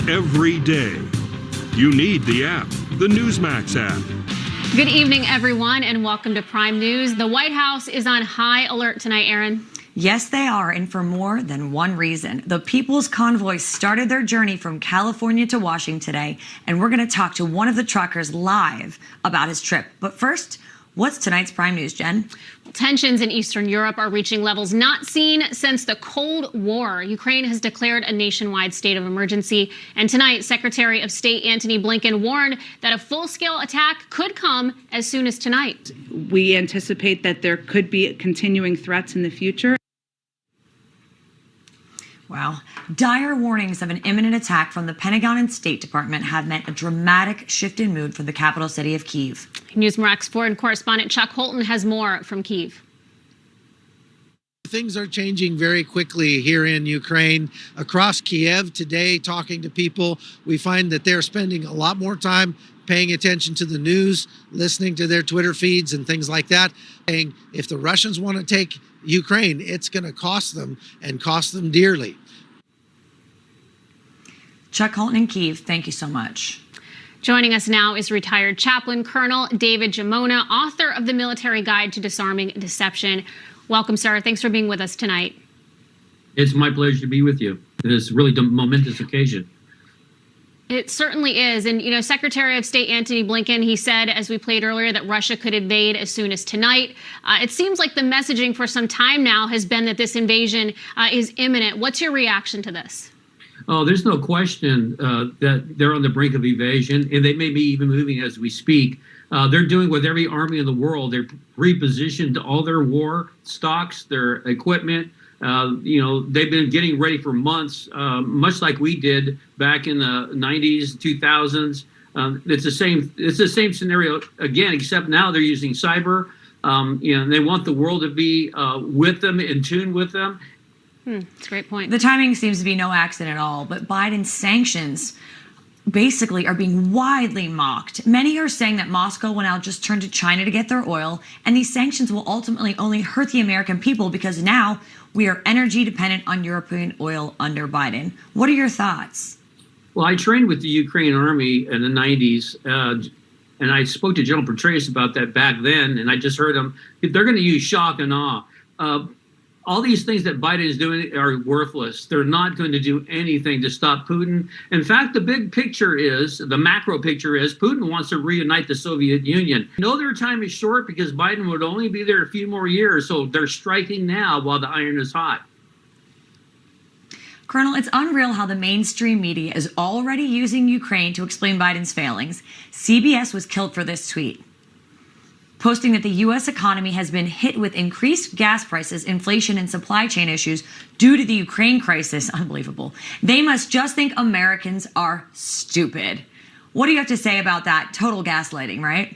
every day. You need the app, the Newsmax app. Good evening, everyone, and welcome to Prime News. The White House is on high alert tonight, Erin. Yes, they are, and for more than one reason. The People's Convoy started their journey from California to Washington today, and we're going to talk to one of the truckers live about his trip. But first, what's tonight's Prime News, Jen? Tensions in Eastern Europe are reaching levels not seen since the Cold War. Ukraine has declared a nationwide state of emergency. And tonight, Secretary of State Antony Blinken warned that a full-scale attack could come as soon as tonight. We anticipate that there could be continuing threats in the future. Wow. Dire warnings of an imminent attack from the Pentagon and State Department have meant a dramatic shift in mood for the capital city of Kyiv. Newsmax foreign correspondent Chuck Holton has more from Kyiv. Things are changing very quickly here in Ukraine. Across Kiev today, talking to people, we find that they're spending a lot more time paying attention to the news, listening to their Twitter feeds and things like that. Saying if the Russians want to take Ukraine, it's going to cost them and cost them dearly. Chuck Holton in Kyiv, thank you so much. Joining us now is retired chaplain Colonel David Jamona, author of the Military Guide to Disarming Deception. Welcome, sir. Thanks for being with us tonight. It's my pleasure to be with you. It is really a momentous occasion. It certainly is. And, Secretary of State Antony Blinken, he said, as we played earlier, that Russia could invade as soon as tonight. It seems like the messaging for some time now has been that this invasion is imminent. What's your reaction to this? Oh, there's no question that they're on the brink of evasion, and they may be even moving as we speak. They're doing with every army in the world. They're repositioned all their war stocks, their equipment. They've been getting ready for months, much like we did back in the 90s, 2000s. It's the same scenario again, except now they're using cyber. They want the world to be with them, in tune with them. That's a great point. The timing seems to be no accident at all, but Biden's sanctions basically are being widely mocked. Many are saying that Moscow will now just turn to China to get their oil, and these sanctions will ultimately only hurt the American people because now we are energy dependent on European oil under Biden. What are your thoughts? Well, I trained with the Ukraine Army in the 90s, and I spoke to General Petraeus about that back then, and I just heard him. They're going to use shock and awe. All these things that Biden is doing are worthless. They're not going to do anything to stop Putin. In fact, the big picture is, the macro picture is, Putin wants to reunite the Soviet Union. I know their time is short because Biden would only be there a few more years, so they're striking now while the iron is hot. Colonel, it's unreal how the mainstream media is already using Ukraine to explain Biden's failings. CBS was killed for this tweet, posting that the U.S. economy has been hit with increased gas prices, inflation, and supply chain issues due to the Ukraine crisis. Unbelievable. They must just think Americans are stupid. What do you have to say about that? Total gaslighting, right?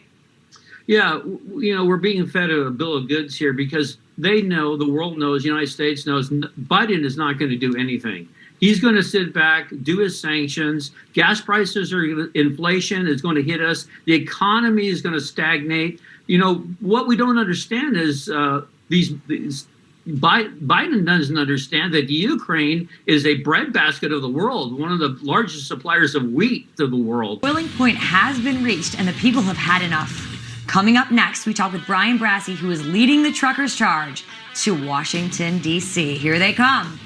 Yeah, we're being fed a bill of goods here because they know, the world knows, the United States knows, Biden is not going to do anything. He's going to sit back, do his sanctions. Gas prices inflation is going to hit us. The economy is going to stagnate. What we don't understand is Biden doesn't understand that Ukraine is a breadbasket of the world, one of the largest suppliers of wheat to the world. Boiling point has been reached and the people have had enough. Coming up next, we talk with Brian Brassey, who is leading the truckers' charge to Washington, D.C. Here they come.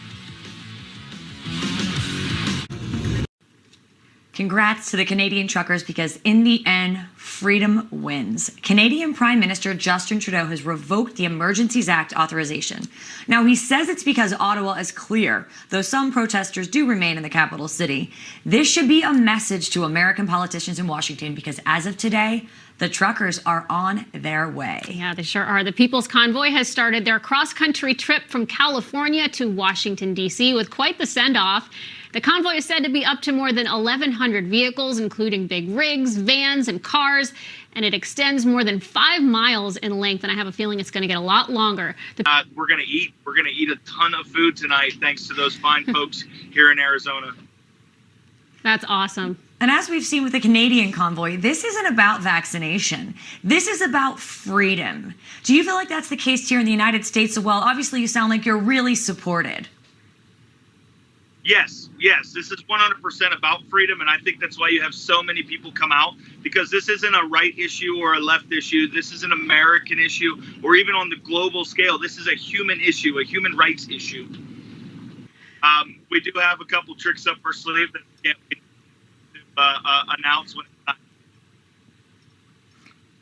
Congrats to the Canadian truckers because in the end, freedom wins. Canadian Prime Minister Justin Trudeau has revoked the Emergencies Act authorization. Now, he says it's because Ottawa is clear, though some protesters do remain in the capital city. This should be a message to American politicians in Washington because as of today, the truckers are on their way. Yeah, they sure are. The People's Convoy has started their cross-country trip from California to Washington, D.C. with quite the send-off. The convoy is said to be up to more than 1,100 vehicles, including big rigs, vans, and cars, and it extends more than 5 miles in length, and I have a feeling it's going to get a lot longer. We're going to eat a ton of food tonight, thanks to those fine folks here in Arizona. That's awesome. And as we've seen with the Canadian convoy, this isn't about vaccination. This is about freedom. Do you feel like that's the case here in the United States as well? Obviously, you sound like you're really supported. Yes, this is 100% about freedom, and I think that's why you have so many people come out, because this isn't a right issue or a left issue. This is an American issue, or even on the global scale. This is a human issue, a human rights issue. We do have a couple tricks up our sleeve that we can't wait to announce when it's time.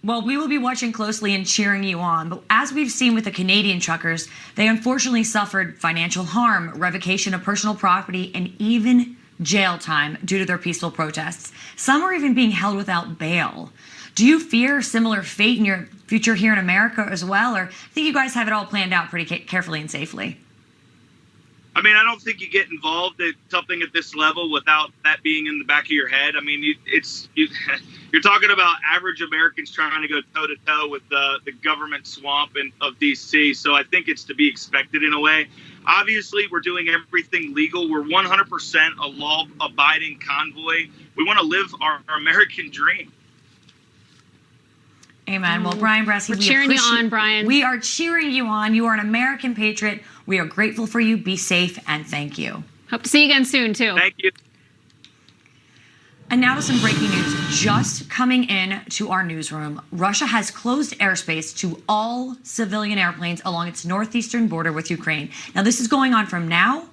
Well, we will be watching closely and cheering you on. But as we've seen with the Canadian truckers, they unfortunately suffered financial harm, revocation of personal property, and even jail time due to their peaceful protests. Some are even being held without bail. Do you fear similar fate in your future here in America as well? Or think you guys have it all planned out pretty carefully and safely? I mean, I don't think you get involved at something at this level without that being in the back of your head. I mean, you're talking about average Americans trying to go toe-to-toe with the government swamp of D.C., so I think it's to be expected in a way. Obviously, we're doing everything legal. We're 100% a law-abiding convoy. We want to live our American dream. Amen. Well, Brian Brassey, we're cheering you on, Brian. We are cheering you on. You are an American patriot. We are grateful for you. Be safe, and thank you. Hope to see you again soon, too. Thank you. And now to some breaking news. Just coming in to our newsroom, Russia has closed airspace to all civilian airplanes along its northeastern border with Ukraine. Now, this is going on from now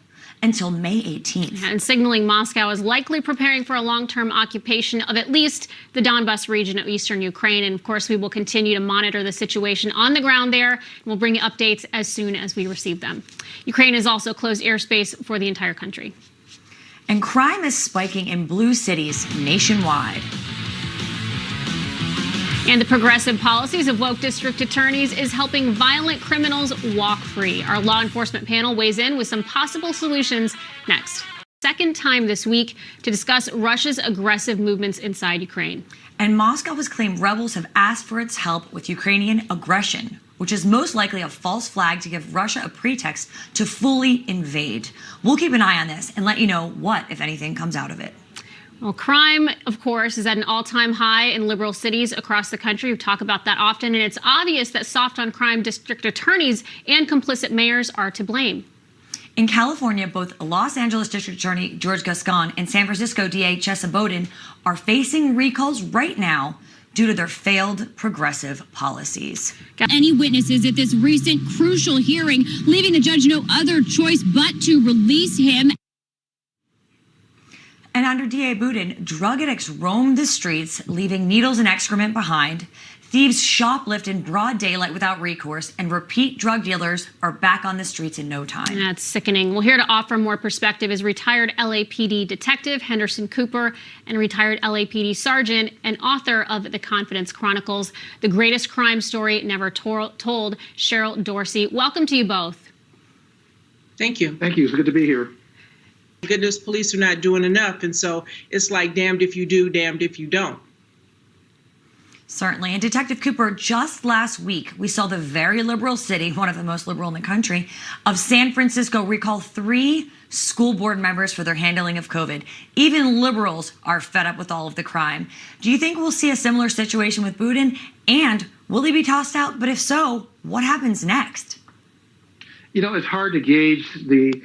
until May 18th. And signaling Moscow is likely preparing for a long-term occupation of at least the Donbas region of eastern Ukraine. And of course, we will continue to monitor the situation on the ground there. And we'll bring you updates as soon as we receive them. Ukraine has also closed airspace for the entire country. And crime is spiking in blue cities nationwide. And the progressive policies of woke district attorneys is helping violent criminals walk free. Our law enforcement panel weighs in with some possible solutions next. Second time this week to discuss Russia's aggressive movements inside Ukraine. And Moscow has claimed rebels have asked for its help with Ukrainian aggression, which is most likely a false flag to give Russia a pretext to fully invade. We'll keep an eye on this and let you know what, if anything, comes out of it. Well, crime, of course, is at an all-time high in liberal cities across the country. We talk about that often, and it's obvious that soft on crime district attorneys and complicit mayors are to blame. In California, both Los Angeles District Attorney George Gascon and San Francisco DA Chesa Boudin are facing recalls right now due to their failed progressive policies. Any witnesses at this recent crucial hearing, leaving the judge no other choice but to release him. And under DA Boudin, drug addicts roam the streets, leaving needles and excrement behind. Thieves shoplift in broad daylight without recourse, and repeat drug dealers are back on the streets in no time. That's sickening. Well, here to offer more perspective is retired LAPD detective Henderson Cooper and retired LAPD sergeant and author of The Confidence Chronicles, The Greatest Crime Story Never Told, Cheryl Dorsey. Welcome to you both. Thank you. Thank you. It's good to be here. Goodness, police are not doing enough, and so it's like damned if you do, damned if you don't. Certainly. And Detective Cooper, just last week, we saw the very liberal city, one of the most liberal in the country, of San Francisco recall 3 school board members for their handling of COVID. Even liberals are fed up with all of the crime. Do you think we'll see a similar situation with Boudin? And will he be tossed out? But if so, what happens next? You know, it's hard to gauge the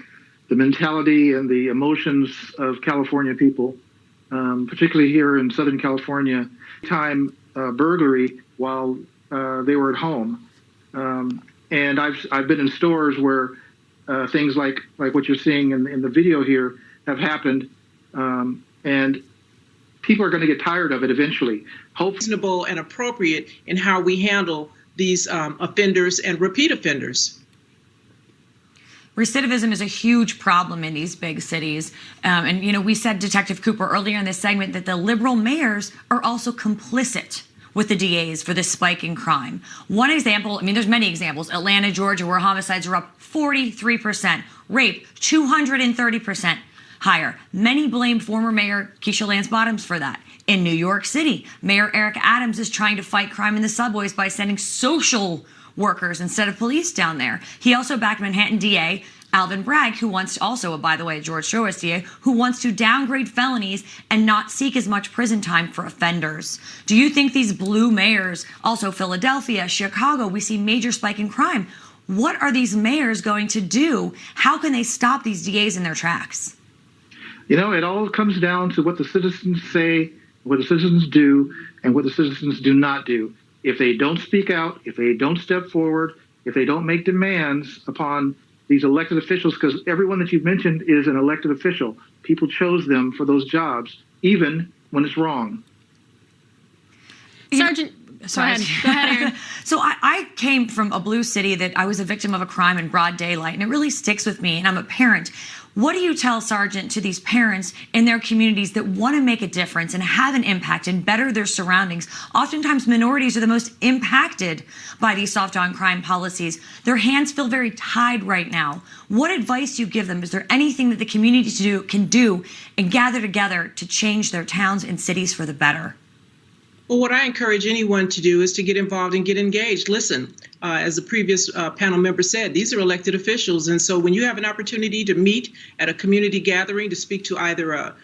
mentality and the emotions of California people, particularly here in Southern California. Burglary while they were at home, and I've been in stores where things like what you're seeing in the video here have happened, and people are going to get tired of it eventually. Reasonable and appropriate in how we handle these offenders and repeat offenders. Recidivism is a huge problem in these big cities. And, you know, we said, Detective Cooper, earlier in this segment that the liberal mayors are also complicit with the DAs for this spike in crime. One example, I mean, there's many examples. Atlanta, Georgia, where homicides are up 43%, rape 230% higher. Many blame former Mayor Keisha Lance Bottoms for that. In New York City, Mayor Eric Adams is trying to fight crime in the subways by sending social workers instead of police down there. He also backed Manhattan DA Alvin Bragg, who wants to also, by the way, George Soros DA, who wants to downgrade felonies and not seek as much prison time for offenders. Do you think these blue mayors, also Philadelphia, Chicago, we see major spike in crime? What are these mayors going to do? How can they stop these DAs in their tracks? You know, it all comes down to what the citizens say, what the citizens do, and what the citizens do not do. If they don't speak out, if they don't step forward, if they don't make demands upon these elected officials, because everyone that you've mentioned is an elected official. People chose them for those jobs, even when it's wrong. Sergeant, Sorry. Go ahead, Erin. So I came from a blue city that I was a victim of a crime in broad daylight, and it really sticks with me, and I'm a parent. What do you tell, Sergeant, to these parents in their communities that want to make a difference and have an impact and better their surroundings? Oftentimes, minorities are the most impacted by these soft on crime policies. Their hands feel very tied right now. What advice do you give them? Is there anything that the community can do and gather together to change their towns and cities for the better? Well, what I encourage anyone to do is to get involved and get engaged. Listen, as the previous panel member said, these are elected officials. And so when you have an opportunity to meet at a community gathering to speak to either a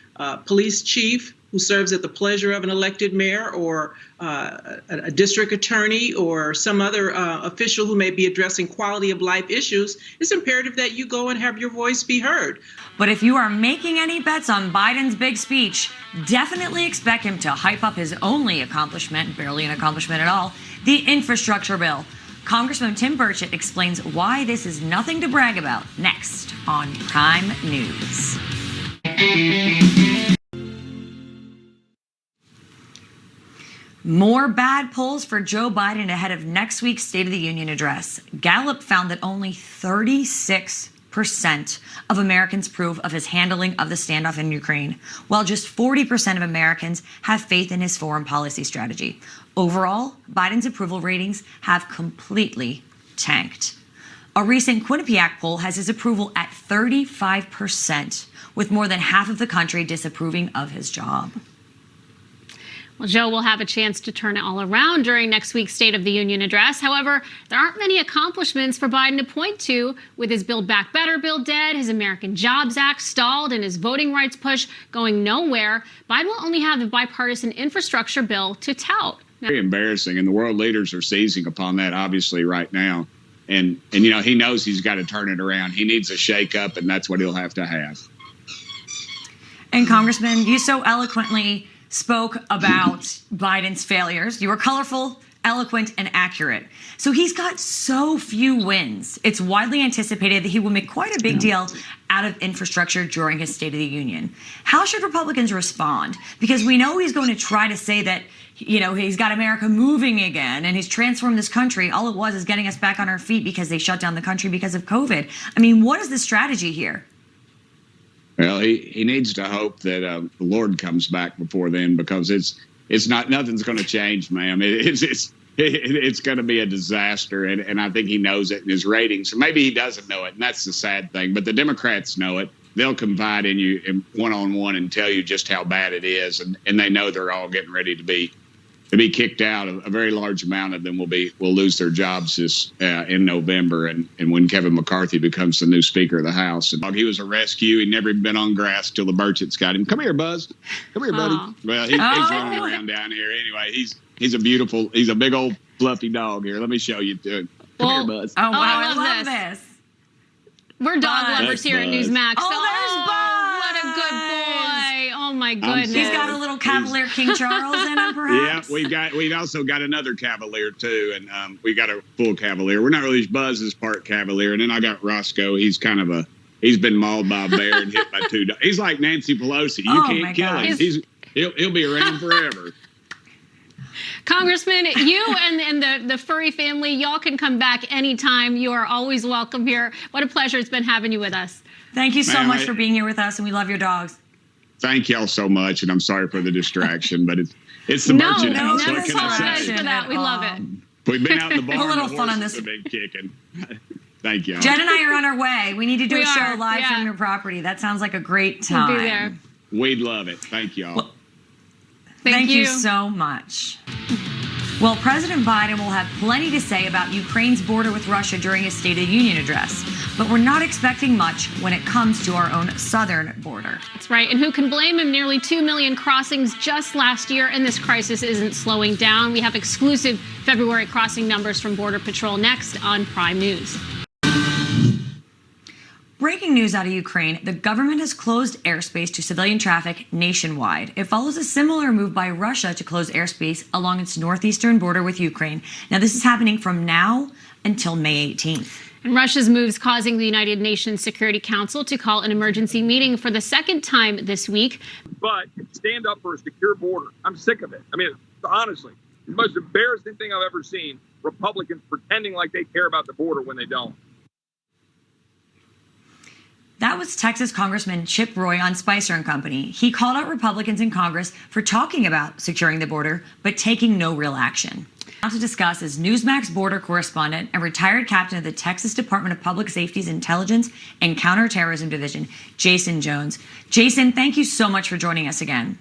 police chief who serves at the pleasure of an elected mayor, or a district attorney, or some other official who may be addressing quality of life issues, it's imperative that you go and have your voice be heard. But if you are making any bets on Biden's big speech, definitely expect him to hype up his only accomplishment, barely an accomplishment at all, the infrastructure bill. Congressman Tim Burchett explains why this is nothing to brag about next on Prime News. More bad polls for Joe Biden ahead of next week's State of the Union address. Gallup found that only 36% of Americans approve of his handling of the standoff in Ukraine, while just 40% of Americans have faith in his foreign policy strategy. Overall, Biden's approval ratings have completely tanked. A recent Quinnipiac poll has his approval at 35%, with more than half of the country disapproving of his job. Well, Joe will have a chance to turn it all around during next week's State of the Union address. However, there aren't many accomplishments for Biden to point to, with his Build Back Better bill dead, his American Jobs Act stalled, and his voting rights push going nowhere. Biden will only have the bipartisan infrastructure bill to tout. Very embarrassing, and the world leaders are seizing upon that, obviously, right now. And you know, he knows he's got to turn it around. He needs a shakeup, and that's what he'll have to have. And Congressman, you so eloquently spoke about Biden's failures. You were colorful, eloquent, and accurate. So he's got so few wins. It's widely anticipated that he will make quite a big deal out of infrastructure during his State of the Union. How should Republicans respond? Because we know he's going to try to say that, you know, he's got America moving again and he's transformed this country. All it was is getting us back on our feet because they shut down the country because of COVID. I mean, what is the strategy here? Well, he needs to hope that the Lord comes back before then, because it's not, nothing's going to change, ma'am. It's going to be a disaster, and I think he knows it in his ratings. Or maybe he doesn't know it, and that's the sad thing. But the Democrats know it. They'll confide in you in one-on-one and tell you just how bad it is, and they know they're all getting ready to be kicked out. A very large amount of them will lose their jobs in November, and when Kevin McCarthy becomes the new Speaker of the House. And he was a rescue. He'd never even been on grass till the Burchett's got him. Come here, Buzz. Come here, buddy. Well, he's running around down here anyway. He's a big old fluffy dog here. Let me show you to him. Come here, Buzz. Oh, wow, I love this. We're dog lovers here at Newsmax. Oh, there's Buzz. What a good boy. Oh, my goodness. He's got a little Cavalier King Charles in him, perhaps? Yeah, we've also got another Cavalier, too, and we got a full Cavalier. We're not really, Buzz is part Cavalier, and then I got Roscoe. He's he's been mauled by a bear and hit by two dogs. He's like Nancy Pelosi. You can't kill him. He'll be around forever. Congressman, you and the furry family, y'all can come back anytime. You are always welcome here. What a pleasure it's been having you with us. Thank you so much for being here with us, and we love your dogs. Thank y'all so much, and I'm sorry for the distraction, but it's the Burchett House. Never What can I say? for that. We love it. We've been out in the barn. A little fun on this. Have been kicking. Thank y'all. Jen and I are on our way. We need to do a show live yeah. from your property. That sounds like a great time. We'll be there. We'd love it. Thank y'all. Well, Thank you so much. Well, President Biden will have plenty to say about Ukraine's border with Russia during his State of the Union address, but we're not expecting much when it comes to our own southern border. That's right. And who can blame him? Nearly 2 million crossings just last year, and this crisis isn't slowing down. We have exclusive February crossing numbers from Border Patrol next on Prime News. breaking news out of Ukraine, the government has closed airspace to civilian traffic nationwide. It follows a similar move by Russia to close airspace along its northeastern border with Ukraine. Now, this is happening from now until May 18th. And Russia's moves causing the United Nations Security Council to call an emergency meeting for the second time this week. But stand up for a secure border. I'm sick of it. I mean, honestly, the most embarrassing thing I've ever seen, Republicans pretending like they care about the border when they don't. That was Texas Congressman Chip Roy on Spicer and Company. He called out Republicans in Congress for talking about securing the border, but taking no real action. Now to discuss is Newsmax border correspondent and retired captain of the Texas Department of Public Safety's Intelligence and Counterterrorism Division, Jason Jones. Jason, thank you so much for joining us again.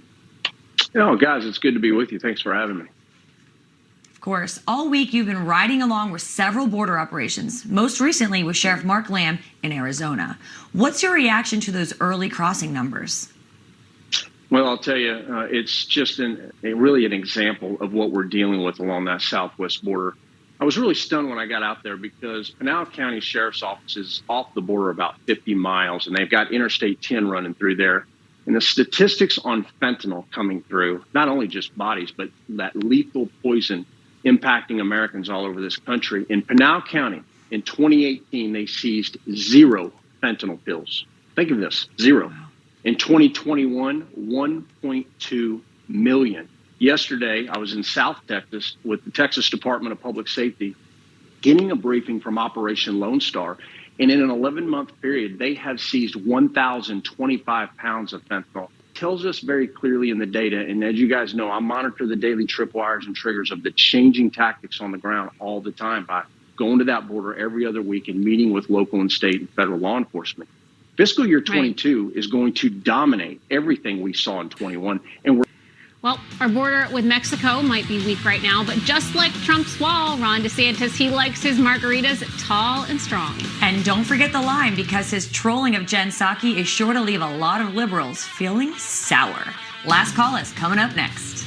Oh, guys, it's good to be with you. Thanks for having me. Of course, all week you've been riding along with several border operations, most recently with Sheriff Mark Lamb in Arizona. What's your reaction to those early crossing numbers? Well, I'll tell you, it's just really an example of what we're dealing with along that southwest border. I was really stunned when I got out there because Pinal County Sheriff's Office is off the border about 50 miles, and they've got Interstate 10 running through there. And the statistics on fentanyl coming through, not only just bodies, but that lethal poison impacting Americans all over this country. In Pinal County, in 2018, they seized 0 fentanyl pills. Think of this, 0. In 2021, 1.2 million. Yesterday, I was in South Texas with the Texas Department of Public Safety getting a briefing from Operation Lone Star. And in an 11-month period, they have seized 1,025 pounds of fentanyl. Tells us very clearly in the data, and as you guys know, I monitor the daily tripwires and triggers of the changing tactics on the ground all the time by going to that border every other week and meeting with local and state and federal law enforcement. Fiscal year 22 is going to dominate everything we saw in 21, and Well, our border with Mexico might be weak right now, but just like Trump's wall, Ron DeSantis, he likes his margaritas tall and strong. And don't forget the lime, because his trolling of Jen Psaki is sure to leave a lot of liberals feeling sour. Last call is coming up next.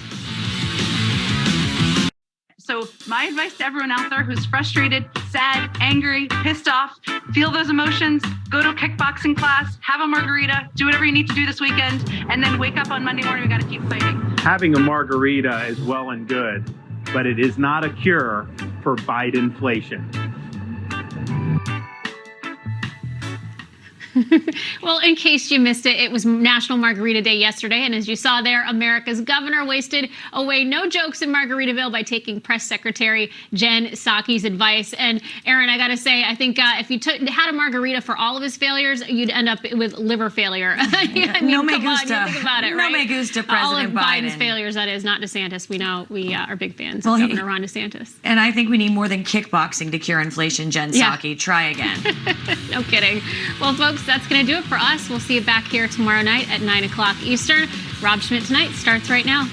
So my advice to everyone out there who's frustrated, sad, angry, pissed off, feel those emotions, go to a kickboxing class, have a margarita, do whatever you need to do this weekend, and then wake up on Monday morning, we got to keep fighting. Having a margarita is well and good, but it is not a cure for Bidenflation. Well, in case you missed it, it was National Margarita Day yesterday, and as you saw there, America's governor wasted away no jokes in Margaritaville by taking Press Secretary Jen Psaki's advice. And Erin, I gotta say, I think if you had a margarita for all of his failures, you'd end up with liver failure. I mean, no me come gusta. on, you think about it, right? No me gusta, President all of Biden. Biden's failures, that is, not DeSantis. We know we are big fans of Governor Ron DeSantis. And I think we need more than kickboxing to cure inflation, Jen Psaki. Try again. No kidding. Well, folks, that's going to do it for us. We'll see you back here tomorrow night at 9 o'clock Eastern. Rob Schmidt Tonight starts right now.